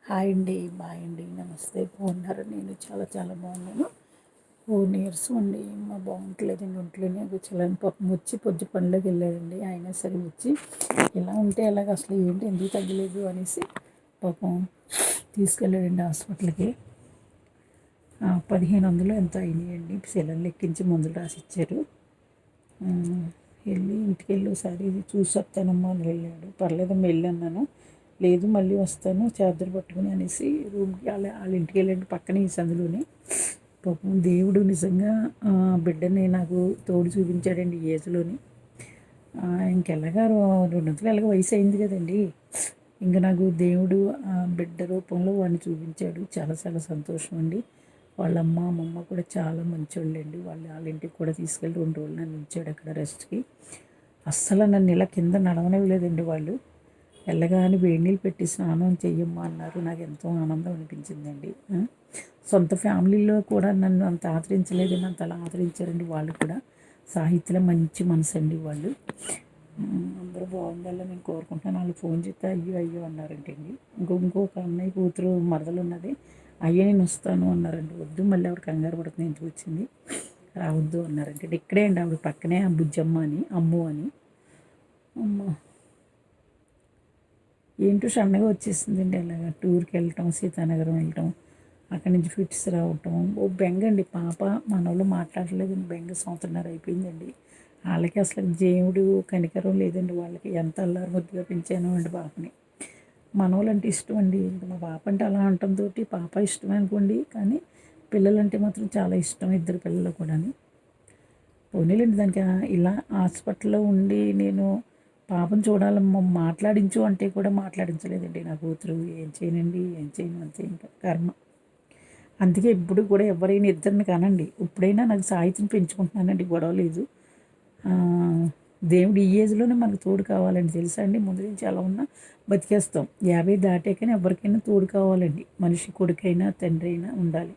Hi అండి, bye అండి, నమస్తే. బాగున్నారా? నేను చాలా చాలా బాగున్నాను. 4 ఇయర్స్ అండి మా బాగుంటలేదండి. ఒంట్లోనే కూర్చోలేని పాపం వచ్చి పొద్దు పనిలోకి వెళ్ళాడండి. అయినా సరే వచ్చి ఇలా ఉంటే ఎలాగ, అసలు ఏంటి ఎందుకు తగ్గలేదు అనేసి పాపం తీసుకెళ్ళాడండి హాస్పిటల్కి. 1500 ఎంతో అయినాయండి. సెలవులు ఎక్కించి మందులు రాసి ఇచ్చారు. వెళ్ళి ఇంటికి వెళ్ళి ఒకసారి చూసి వస్తానమ్మా అని వెళ్ళాడు. పర్లేదమ్మా వెళ్ళి అన్నాను. లేదు మళ్ళీ వస్తాను చార్జర్ పట్టుకుని అనేసి రూమ్కి వాళ్ళ ఇంటికి వెళ్ళండి, పక్కనే ఈ సందులోనే. పాపం దేవుడు నిజంగా బిడ్డని నాకు తోడు చూపించాడండి ఈ ఏజ్లోని. ఇంకెలాగా 2 ఎలాగ వయసు అయింది కదండి. ఇంకా నాకు దేవుడు బిడ్డ రూపంలో వాడిని చూపించాడు. చాలా చాలా సంతోషం అండి. వాళ్ళ అమ్మమ్మ కూడా చాలా మంచోళ్ళండి. వాళ్ళ ఇంటికి కూడా తీసుకెళ్ళి 2 రోజులు నన్ను ఉంచాడు అక్కడ రెస్ట్కి. అస్సలు నన్ను ఇలా కింద నడవనివ్వలేదండి వాళ్ళు. వెళ్ళగానే వేడి నీళ్ళు పెట్టి స్నానం చెయ్యమ్మా అన్నారు. నాకు ఎంతో ఆనందం అనిపించిందండి. సొంత ఫ్యామిలీలో కూడా నన్ను అంత ఆదరించలేదని అంతలా ఆదరించారండి వాళ్ళు కూడా. సాహిత్యలో మంచి మనసు అండి వాళ్ళు. అందరూ బాగుండాలని నేను కోరుకుంటున్నాను. వాళ్ళు ఫోన్ చేస్తే అయ్యో అయ్యో అన్నారంటండి. ఇంకొక అన్నయ్య కూతురు మరదలు ఉన్నది, అయ్యో నేను వస్తాను అన్నారండి. వద్దు మళ్ళీ ఆవిడ కంగారు పడుతుంది, ఇంటికి వచ్చింది రావద్దు అన్నారంటే. ఇక్కడే అండి ఆవిడ పక్కనే బుజ్జమ్మ అని, అమ్ము అని. అమ్మ ఏంటో సన్నగా వచ్చేసిందండి. అలాగా టూర్కి వెళ్ళటం, సీతానగరం వెళ్ళటం, అక్కడి నుంచి ఫిట్స్ రావటం. ఓ బెంగ అండి. పాప మనోళ్ళు మాట్లాడలేదని బెంగ 1.5 సంవత్సరం అయిపోయిందండి. వాళ్ళకి అసలు దేవుడు కనికరం లేదండి. వాళ్ళకి ఎంత అల్లారు ముద్దుగా పెంచాను అండి పాపని. మనోళ్ళంటే ఇష్టం అండి. ఇంకా మా పాప అంటే అలా అంటంతో పాప ఇష్టం అనుకోండి, కానీ పిల్లలంటే మాత్రం చాలా ఇష్టం, 2 పిల్లలు కూడా. పోనీలేండి, దానికి ఇలా హాస్పిటల్లో ఉండి నేను పాపను చూడాలమ్మా మాట్లాడించు అంటే కూడా మాట్లాడించలేదండి నా కూతురు. ఏం చేయనండి, ఏం చేయను, అంతే ఇంకా కర్మ. అందుకే ఇప్పుడు కూడా ఎవరైనా ఇద్దరిని కానండి, ఇప్పుడైనా నాకు సాహిత్యం పెంచుకుంటున్నానండి, గొడవ లేదు. దేవుడు ఈ ఏజ్లోనే మనకు తోడు కావాలండి, తెలుసా అండి. ముందు నుంచి అలా ఉన్నా బతికేస్తాం. 50 దాటాకైనా ఎవరికైనా తోడు కావాలండి. మనిషి కొడుకైనా తండ్రి అయినా ఉండాలి.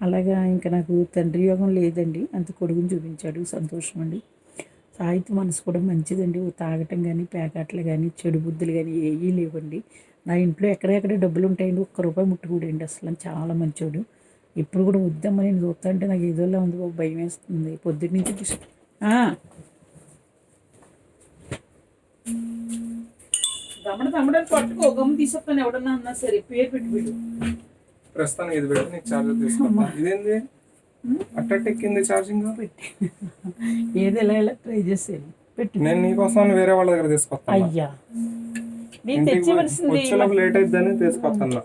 అలాగా ఇంకా నాకు తండ్రి యోగం లేదండి, అంత కొడుకుని చూపించాడు, సంతోషం అండి. సాహిత్య మనసు కూడా మంచిదండి. తాగటం కానీ, పేకాటలు కానీ, చెడు బుద్ధులు కానీ ఏవీ లేవండి. నా ఇంట్లో ఎక్కడెక్కడ డబ్బులు ఉంటాయండి, ₹1 ముట్టుకోడండి. అసలు చాలా మంచోడు. ఇప్పుడు కూడా వద్దామని నేను చూస్తా అంటే నాకు ఏదోలా ఉంది బాబు, భయం వేస్తుంది. పొద్దున్న నుంచి తమ్ముడని పట్టుకో, గమ్ము తీసుకొస్తాను ఎవడన్నా అన్నా సరే, పేరు పెట్టి పెట్టు. ప్రస్తుతానికి ఇది పెట్టి నీకు చార్జర్ తీసుకుంటా. ఇదేంది అట్టెక్కింది ఛార్జింగ్? పెట్టి ఏది ఎలా ట్రై చేసాను పెట్టి. నేను నీకోసం వేరే వాళ్ళ దగ్గర తీసుకొస్తాను. అయ్యా నేను తెచ్చివలసింది వచ్చేలోపు లేట్ అయిద్దని తీసుకొస్తాను.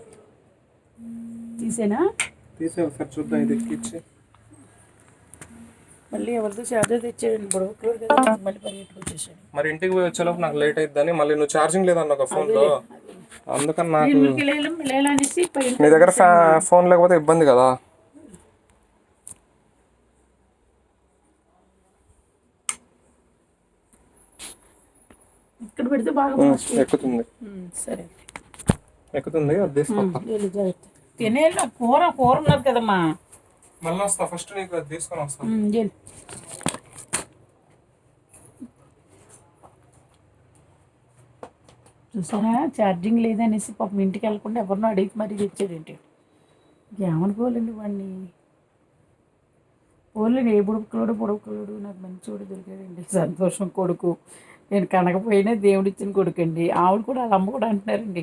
తీసేనా? తీసే ఒకసారి చూద్దాం. ఇది ఎక్కిచ్చి మళ్ళీ ఎవరితో చార్జర్ తెచ్చాడు బుడవకూడదు కదా, మళ్ళీ పరిగెట్టుకు వచ్చేసాడు. మరి ఇంటికి పోయి వచ్చేలోపు నాకు లేట్ అయిద్దని. మళ్ళీ నువ్వు ఛార్జింగ్ లేదన్న ఒక ఫోన్లో, అందుకని నాకు నీ దగ్గర ఫోన్ లేకపోతే ఇబ్బంది కదా. ఇక్కడ పెడితే బాగా ఎక్కుతుంది. సరే ఎక్కుతుంది, అది తీసుకొస్తా. తినేళ్ళ కూర ఉన్నది కదమ్మా. మళ్ళీ వస్తా, ఫస్ట్ నీకు అది తీసుకొని వస్తా. చూసారా, ఛార్జింగ్ లేదనేసి పాపం ఇంటికి వెళ్ళకుండా ఎవరినో అడిగి మరీ తెచ్చాడేంటి. ఏమనుకోవాలండి వాడిని. పోలేండి, ఏ పొడవుకలోడు నాకు మంచోడు దొరికాడండి. సంతోషం కొడుకు. నేను కనకపోయినా దేవుడిచ్చిన కొడుకు అండి. ఆవిడ కూడా వాళ్ళ అమ్మ కూడా అంటున్నారండి,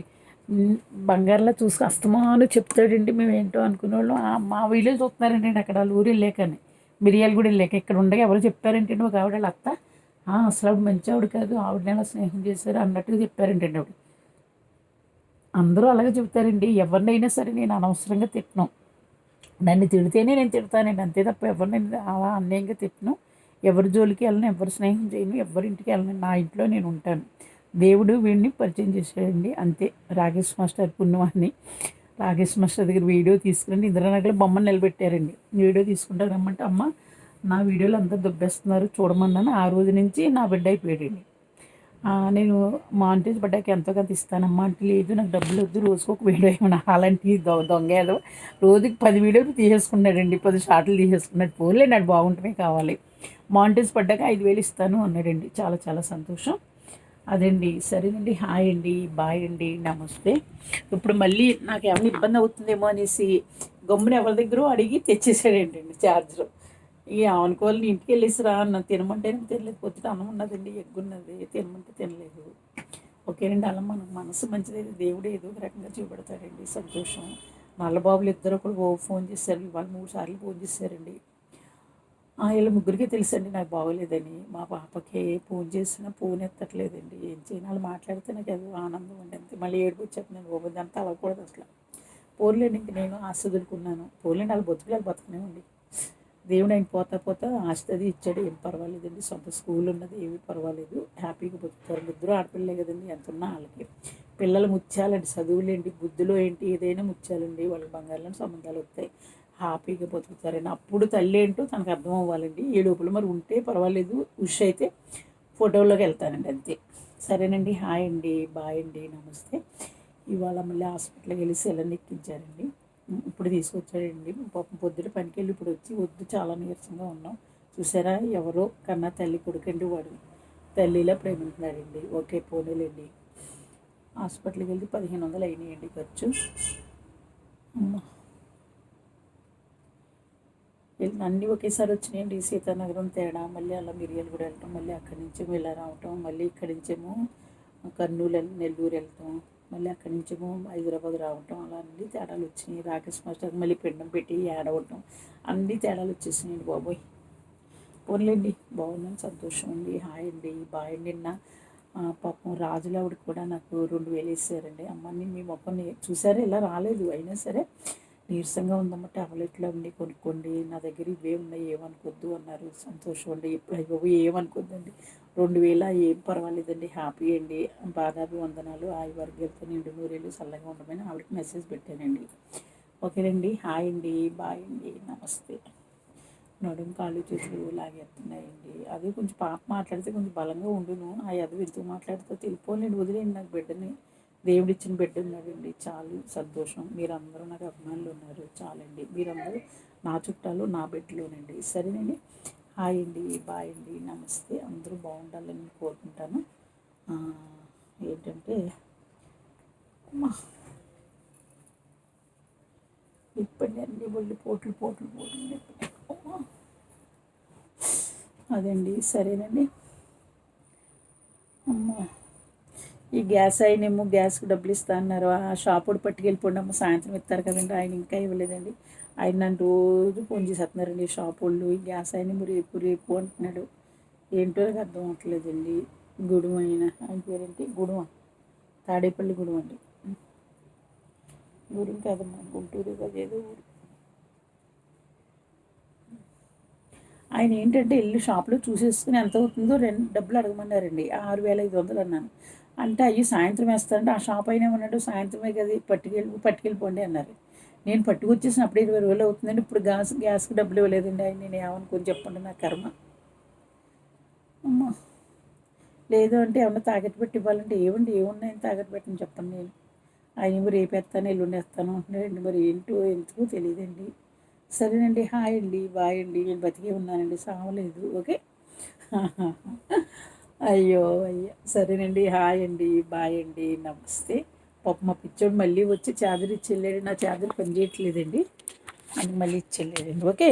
బంగారులా చూసుకు అస్తమాను చెప్తాడండి. మేము ఏంటో అనుకునేవాళ్ళం. మా వీళ్ళు చూస్తున్నారండి అక్కడ వాళ్ళ ఊరు వెళ్ళాకని, మిరియాలు కూడా వెళ్ళాక. ఇక్కడ ఉండగా ఎవరు చెప్పారంటే ఒక ఆవిడ వాళ్ళ అత్త, అసలు ఆవిడ మంచి ఆవిడ కాదు, ఆవిడని ఎలా స్నేహం చేశారు అన్నట్టుగా చెప్పారంటండి ఆవిడ. అందరూ అలాగే చెప్తారండి. ఎవరినైనా సరే నేను అనవసరంగా తిట్టను. నన్ను తిడితేనే నేను తిడతానండి, అంతే తప్ప ఎవరినైనా అలా అన్యాయంగా తిట్టను. ఎవరి జోలికి వెళ్ళను, ఎవరు స్నేహం చేయను, ఎవరింటికి వెళ్ళను. నా ఇంట్లో నేను ఉంటాను. దేవుడు వీడిని పరిచయం చేశాడండి, అంతే. రాకేష్ మాస్టర్ పుణ్యవాణి. రాకేష్ మాస్టర్ దగ్గర వీడియో తీసుకురండి, ఇంద్రనగర్లో బొమ్మను నిలబెట్టారండి. వీడియో తీసుకుంటారు రమ్మంటే, అమ్మ నా వీడియోలు అంతా దొబ్బేస్తున్నారు చూడమన్నాను. ఆ రోజు నుంచి నా బిడ్డ అయిపోయాడండి. నేను మానిటైజ్ పడ్డాక ఎంతో కొంత ఇస్తానమ్మా అంటే, లేదు నాకు డబ్బులు వద్దు, రోజుకు ఒక వీడియో ఏమన్నా అలాంటి దొంగ ఏదో రోజుకి 10 వీడియోలు తీసేసుకున్నాడండి, 10 షార్ట్లు తీసేసుకున్నాడు. పోలే నాకు బాగుంటమే కావాలి, మానిటైజ్ పడ్డాక 5,000 ఇస్తాను అన్నాడండి. చాలా చాలా సంతోషం. అదండి. సరేనండి. హాయ్ అండి, బాయ్ అండి, నమస్తే. ఇప్పుడు మళ్ళీ నాకు ఏమైనా ఇబ్బంది అవుతుందేమో అనేసి గమ్మున ఎవరి దగ్గర అడిగి తెచ్చేసాడేంటండి ఛార్జరు. ఇక అనుకోవాలి ఇంటికి వెళ్ళేసిరా అన్న, తినమంటే తినలేదు. పొద్దుట అన్నం ఉన్నదండి, ఎగ్గు ఉన్నది, తినమంటే తినలేదు. ఓకేనండి. అలా మన మనసు మంచిది, దేవుడు ఏదో ఒక రకంగా చూపెడతాడండి. సంతోషం. నల్లబాబులు ఇద్దరు కూడా ఫోన్ చేశారు, ఇవాళ 3 సార్లు ఫోన్ చేశారండి. వీళ్ళ ముగ్గురికి తెలుసండి నాకు బాగోలేదని. మా పాపకి ఫోన్ చేసినా ఫోన్ ఎత్తట్లేదండి. ఏం చేయను, వాళ్ళు మాట్లాడితే నాకు ఏదో ఆనందం అండి, అంతే. మళ్ళీ ఏడుపు వచ్చేస్తున్నాను, బాబు ఇదంతా అవ్వకూడదు అసలు. పోన్లేండి, ఇంక నేను ఆశ వదులుకున్నాను. పోన్లేండి, వాళ్ళ బతుకులు వాళ్ళు బతకనివ్వండి. దేవుడు ఆయన పోతా పోతా ఆస్తి అది ఇచ్చాడు, ఏం పర్వాలేదండి. సొంత స్కూల్ ఉన్నది, ఏమీ పర్వాలేదు. హ్యాపీగా బతుకుతారు. ఇద్దరు ఆడపిల్లలే కదండి, ఎంత ఉన్నా వాళ్ళకి. పిల్లలు ముత్యాలండి, చదువులేంటి, బుద్ధులో ఏంటి, ఏదైనా ముత్యాలండి. వాళ్ళకి బంగారం సంబంధాలు వస్తాయి, హ్యాపీగా బతుకుతారండి. అప్పుడు తల్లి ఏంటో తనకు అర్థం అవ్వాలండి. ఈ లోపల మరి ఉంటే పర్వాలేదు, ఉష్ అయితే ఫోటోలోకి వెళ్తానండి, అంతే. సరేనండి. హాయ్ అండి, బాయ్ అండి, నమస్తే. ఇవాళ మళ్ళీ హాస్పిటల్కి వెళ్ళి సెలన్ ఎక్కించారండి. ఇప్పుడు తీసుకొచ్చాడండి. పాపం పొద్దున పనికి వెళ్ళి ఇప్పుడు వచ్చి వద్దు, చాలా నీరసంగా ఉన్నాం. చూసారా, ఎవరో కన్నా తల్లి కొడుకండి వాడు, తల్లిలా ప్రేమింటున్నాడండి. ఓకే, పోనీలేండి. హాస్పిటల్కి వెళ్ళి 1500 అయినాయండి ఖర్చు. అమ్మ, అన్నీ ఒకేసారి వచ్చినాయండి. సీతానగరం తేడా, మళ్ళీ అలా మిరియాలు కూడా వెళ్ళటం, మళ్ళీ అక్కడి నుంచేమో ఇలా రావటం, మళ్ళీ ఇక్కడి నుంచేమో కర్నూలు నెల్లూరు వెళ్తాం, మళ్ళీ అక్కడి నుంచేమో హైదరాబాద్ రావటం, అలా అన్ని తేడాలు వచ్చినాయి. రాకేష్ మాస్టర్ మళ్ళీ పిండం పెట్టి ఏడవటం, అన్ని తేడాలు వచ్చేసినాయండి బాబోయ్. పోన్లేండి, బాగున్నాను, సంతోషం అండి. హాయ్ అండి, బాయ్ అండి. నిన్న పాపం రాజులావిడికి కూడా నాకు 2000 వేసారండి. అమ్మని మీ మొక్కని చూసారా, ఇలా రాలేదు, అయినా సరే నీరసంగా ఉందమ్మ, టాబ్లెట్లు అన్నీ కొనుక్కోండి, నా దగ్గర ఇవే ఉన్నాయి, ఏమనుకోద్దు అన్నారు. సంతోషం అండి. ఎప్పుడు అయ్యో ఏమనుకోద్దండి, 2000 ఏం పర్వాలేదండి, హ్యాపీ అండి. పాదాభివందనాలు, వర్గంతో నిండు నూరేళ్ళు చల్లగా ఉండమని ఆవిడకి మెసేజ్ పెట్టానండి. ఓకేనండి. హాయ్ అండి, బాయ్ అండి, నమస్తే. నడుము కాళ్ళు చేతులు లాగేస్తున్నాయండి. అదే కొంచెం పాప మాట్లాడితే కొంచెం బలంగా ఉండును, అది ఎందుకు మాట్లాడితే తెలిపోలేండి, వదిలేండి నాకు బిడ్డని. దేవుడిచ్చిన బిడ్డ ఉన్నాడండి, చాలు, సంతోషం. మీరందరూ నాకు అభిమానులు ఉన్నారు, చాలండి. మీరందరూ నా చుట్టాలు, నా బిడ్డలోనండి. సరేనండి. హాయ్ అండి, బాయ్ అండి, నమస్తే. అందరూ బాగుండాలని కోరుకుంటాను. ఏంటంటే ఇప్పటి అన్ని ఒళ్ళు పోట్లు పోట్లు పోట్లు. అదండి. సరేనండి. అమ్మ, ఈ గ్యాస్ ఆయనేమో గ్యాస్కి డబ్బులు ఇస్తా అన్నారు. ఆ షాపుడు పట్టుకెళ్ళిపోండి అమ్మ, సాయంత్రం ఇస్తారు కదండి. ఆయన ఇంకా ఇవ్వలేదండి. ఆయన నన్ను రోజు ఫోన్ చేసేస్తున్నారండి షాప్ వాళ్ళు. ఈ గ్యాస్ ఆయనేమో రేపు రేపు అంటున్నాడు. ఏంటో నాకు అర్థం అవ్వట్లేదండి. గుడుమ ఆయన పేరేంటి, గుడుమ, తాడేపల్లి గుడుమ అండి. గుడుమ కాదమ్మా, గుంటూరు అదేదో ఊరు. ఆయన ఏంటంటే వెళ్ళి షాప్లో చూసేసుకుని ఎంత అవుతుందో డబ్బులు అడగమన్నారండి. 6500 అన్నాను. అంటే అయ్యి సాయంత్రం వేస్తారంటే, ఆ షాప్ అయినా ఉన్నాడు, సాయంత్రమే కదా పట్టుకెళ్ళిపోండి అన్నారు. నేను పట్టుకొచ్చేసినప్పుడు 20,000 అవుతుందండి. ఇప్పుడు గ్యాస్కి డబ్బులు ఇవ్వలేదండి ఆయన. నేను ఏమనుకోని చెప్పండి, నా కర్మ. అమ్మా, లేదు అంటే ఏమన్నా తాకట్టు పెట్టి ఇవ్వాలంటే ఏమున్నాయని తాకట్టు పెట్టని చెప్పండి. నేను ఆయన రేపు ఎత్తాను, ఎల్లుండి వేస్తాను అంటున్నాడండి. మరి ఏంటో ఎందుకో తెలియదండి. సరేనండి. హాయ్ అండి, బాయ్ అండి. నేను బతికే ఉన్నానండి, సావలేదు. ఓకే. అయ్యో అయ్యో. సరేనండి. హాయ్ అండి, బాయ్ అండి, నమస్తే. పాప మా పిచ్చోడు మళ్ళీ వచ్చి చాదర్ ఇచ్చి వెళ్ళాడు. నా చాదర్ పని చేయట్లేదండి, అని మళ్ళీ ఇచ్చి వెళ్ళాడండి. ఓకే.